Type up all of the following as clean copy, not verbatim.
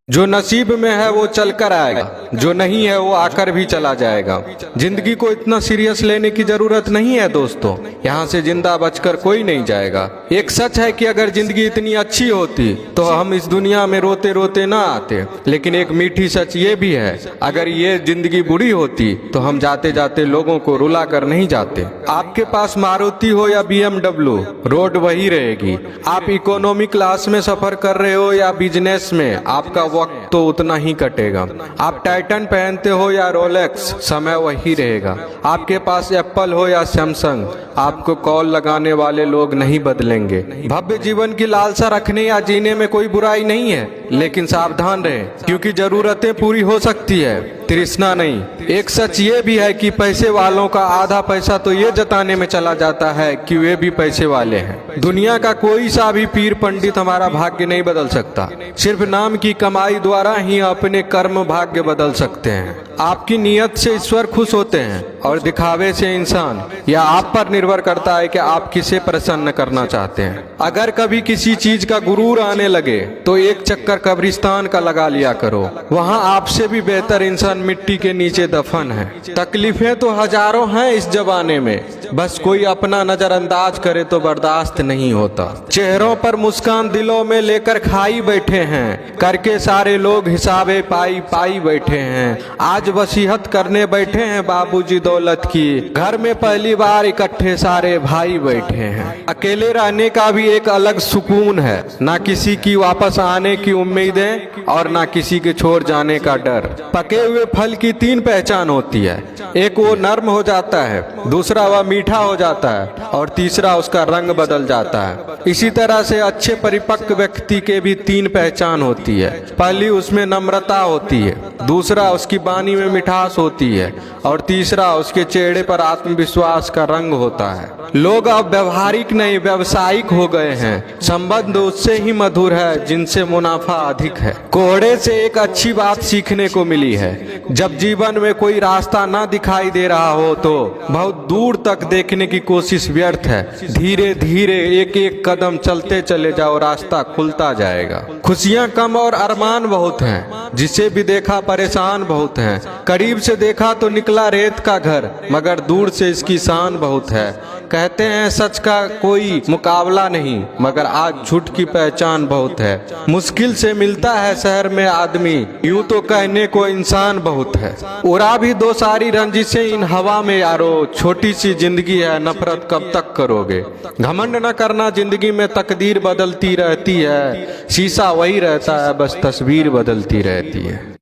जो नसीब में है वो चल कर आएगा, जो नहीं है वो आकर भी चला जाएगा। जिंदगी को इतना सीरियस लेने की जरूरत नहीं है दोस्तों, यहाँ से जिंदा बचकर कोई नहीं जाएगा। एक सच है कि अगर जिंदगी इतनी अच्छी होती तो हम इस दुनिया में रोते रोते ना आते, लेकिन एक मीठी सच ये भी है, अगर ये जिंदगी बुरी होती तो हम जाते जाते लोगों को रुला कर नहीं जाते। आपके पास मारुति हो या BMW, रोड वही रहेगी। आप इकोनॉमी क्लास में सफर कर रहे हो या बिजनेस में, आपका वक्त तो उतना ही कटेगा। आप टाइटन पहनते हो या रोलेक्स, समय वही रहेगा। आपके पास एप्पल हो या सैमसंग, आपको कॉल लगाने वाले लोग नहीं बदलेंगे। भव्य जीवन की लालसा रखने या जीने में कोई बुराई नहीं है, लेकिन सावधान रहें, क्योंकि जरूरतें पूरी हो सकती है, तृष्णा नहीं। एक सच ये भी है कि पैसे वालों का आधा पैसा तो ये जताने में चला जाता है कि वे भी पैसे वाले हैं। दुनिया का कोई सा भी पीर पंडित हमारा भाग्य नहीं बदल सकता, सिर्फ नाम की कमाई द्वारा ही अपने कर्म भाग्य बदल सकते हैं। आपकी नीयत से ईश्वर खुश होते हैं और दिखावे से इंसान। यह आप पर निर्भर करता है कि आप किसे प्रसन्न करना चाहते हैं। अगर कभी किसी चीज का गुरूर आने लगे तो एक चक्कर कब्रिस्तान का लगा लिया करो, वहाँ आपसे भी बेहतर इंसान मिट्टी के नीचे दफन है। तकलीफें तो हजारों हैं इस जमाने में, बस कोई अपना नजरअंदाज करे तो बर्दाश्त नहीं होता। चेहरों पर मुस्कान दिलों में लेकर खाई बैठे हैं, करके सारे लोग हिसाबे पाई पाई बैठे हैं। आज वसीयत करने बैठे हैं बाबूजी दौलत की, घर में पहली बार इकट्ठे सारे भाई बैठे हैं। अकेले रहने का भी एक अलग सुकून है, ना किसी की वापस आने की उम्मीदें और ना किसी के छोड़ जाने का डर। पके हुए फल की तीन पहचान होती है, एक वो नर्म हो जाता है, दूसरा वह मीठा हो जाता है और तीसरा उसका रंग बदल जाता है। इसी तरह से अच्छे परिपक्व व्यक्ति के भी तीन पहचान होती है। पहली उसमें नम्रता होती है, दूसरा उसकी वाणी में मिठास होती है और तीसरा उसके चेहरे पर आत्मविश्वास का रंग होता है। लोग अब व्यवहारिक नहीं व्यावसायिक हो गए हैं। संबंध उससे ही मधुर है जिनसे मुनाफा अधिक है। कोहड़े से एक अच्छी बात सीखने को मिली है, जब जीवन में कोई रास्ता ना दिखाई दे रहा हो तो बहुत दूर तक देखने की कोशिश व्यर्थ है। धीरे धीरे एक एक कदम चलते चले जाओ, रास्ता खुलता जाएगा। खुशियां कम और अरमान बहुत हैं, जिसे भी देखा परेशान बहुत हैं। करीब से देखा तो निकला रेत का घर, मगर दूर से इसकी शान बहुत है। कहते हैं सच का कोई मुकाबला नहीं, मगर आज झूठ की पहचान बहुत है। मुश्किल से मिलता है शहर में आदमी, यूं तो कहने को इंसान बहुत है। उड़ा भी दो सारी रंजिशें इन हवा में यारो, छोटी सी जिंदगी है नफरत कब तक करोगे। घमंड न करना, जिंदगी में तकदीर बदलती रहती है, शीशा वही रहता है बस तस्वीर बदलती रहती है।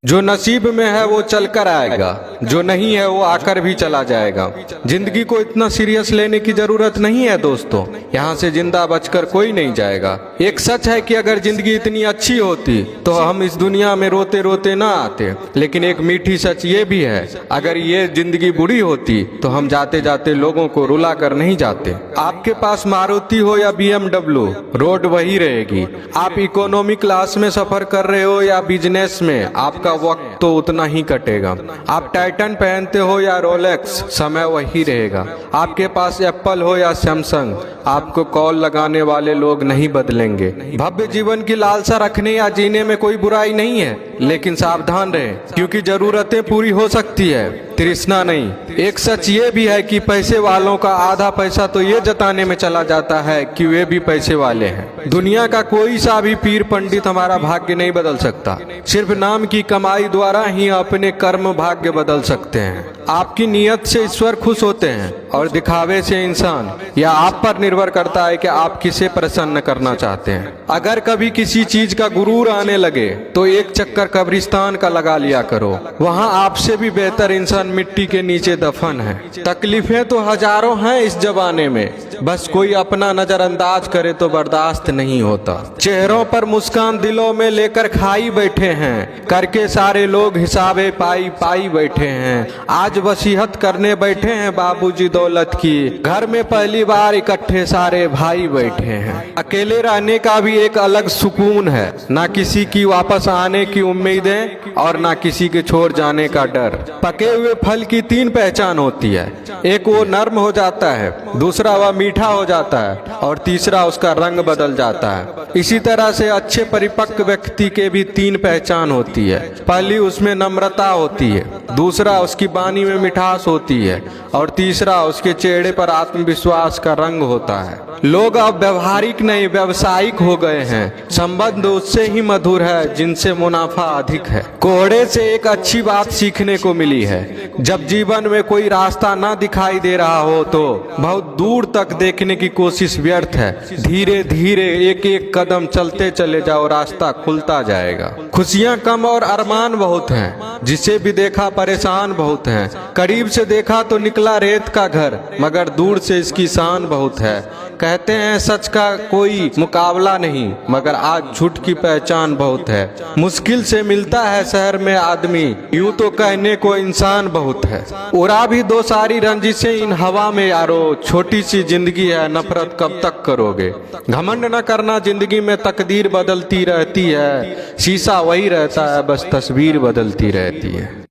जो नसीब में है वो चल कर आएगा, जो नहीं है वो आकर भी चला जाएगा। जिंदगी को इतना सीरियस लेने की जरूरत नहीं है दोस्तों, यहाँ से जिंदा बचकर कोई नहीं जाएगा। एक सच है कि अगर जिंदगी इतनी अच्छी होती तो हम इस दुनिया में रोते रोते ना आते, लेकिन एक मीठी सच ये भी है, अगर ये जिंदगी बुरी होती तो हम जाते जाते लोगों को रुला कर नहीं जाते। आपके पास मारुति हो या BMW, रोड वही रहेगी। आप इकोनॉमी क्लास में सफर कर रहे हो या बिजनेस में, आपका वक्त तो उतना ही कटेगा। आप टाइटन पहनते हो या रोलेक्स, समय वही रहेगा। आपके पास एप्पल हो या सैमसंग, आपको कॉल लगाने वाले लोग नहीं बदलेंगे। भव्य जीवन की लालसा रखने या जीने में कोई बुराई नहीं है, लेकिन सावधान रहें, क्योंकि जरूरतें पूरी हो सकती है, तृष्णा नहीं। एक सच ये भी है कि पैसे वालों का आधा पैसा तो ये जताने में चला जाता है कि वे भी पैसे वाले हैं। दुनिया का कोई सा भी पीर पंडित हमारा भाग्य नहीं बदल सकता, सिर्फ नाम की कमाई द्वारा ही अपने कर्म भाग्य बदल सकते हैं। आपकी नीयत से ईश्वर खुश होते हैं और दिखावे से इंसान। यह आप पर निर्भर करता है कि आप किसे प्रसन्न करना चाहते हैं। अगर कभी किसी चीज का गुरूर आने लगे तो एक चक्कर कब्रिस्तान का लगा लिया करो, वहाँ आपसे भी बेहतर इंसान मिट्टी के नीचे दफन है। तकलीफें तो हजारों हैं इस जमाने में, बस कोई अपना नजरअंदाज करे तो बर्दाश्त नहीं होता। चेहरों पर मुस्कान दिलों में लेकर खाई बैठे हैं, करके सारे लोग हिसाबे पाई पाई बैठे हैं। आज वसीयत करने बैठे हैं बाबूजी दौलत की, घर में पहली बार इकट्ठे सारे भाई बैठे हैं। अकेले रहने का भी एक अलग सुकून है, ना किसी की वापस आने की उम्मीदें और ना किसी के छोड़ जाने का डर। पके हुए फल की तीन पहचान होती है, एक वो नर्म हो जाता है, दूसरा वह मीठा मीठा हो जाता है और तीसरा उसका रंग बदल जाता है। इसी तरह से अच्छे परिपक्व व्यक्ति के भी 3 पहचान होती है। पहली उसमें नम्रता होती है, दूसरा उसकी वाणी में मिठास होती है और तीसरा उसके चेहरे पर आत्मविश्वास का रंग होता है। लोग अब व्यवहारिक नहीं व्यावसायिक हो गए हैं। संबंध उससे ही मधुर है जिनसे मुनाफा अधिक है। कोहड़े से एक अच्छी बात सीखने को मिली है, जब जीवन में कोई रास्ता ना दिखाई दे रहा हो तो बहुत दूर तक देखने की कोशिश व्यर्थ है। धीरे धीरे एक एक कदम चलते चले जाओ, रास्ता खुलता जाएगा। खुशियां कम और अरमान बहुत हैं, जिसे भी देखा परेशान बहुत हैं। करीब से देखा तो निकला रेत का घर, मगर दूर से इसकी शान बहुत है। कहते हैं सच का कोई मुकाबला नहीं, मगर आज झूठ की पहचान बहुत है। मुश्किल से मिलता है शहर में आदमी, यूं तो कहने को इंसान बहुत है। उड़ा भी दो सारी रंजिशें इन हवा में यारो, छोटी सी जिंदगी है नफरत कब तक करोगे। घमंड न करना जिंदगी में तकदीर बदलती रहती है, शीशा वही रहता है बस तस्वीर बदलती रहती है।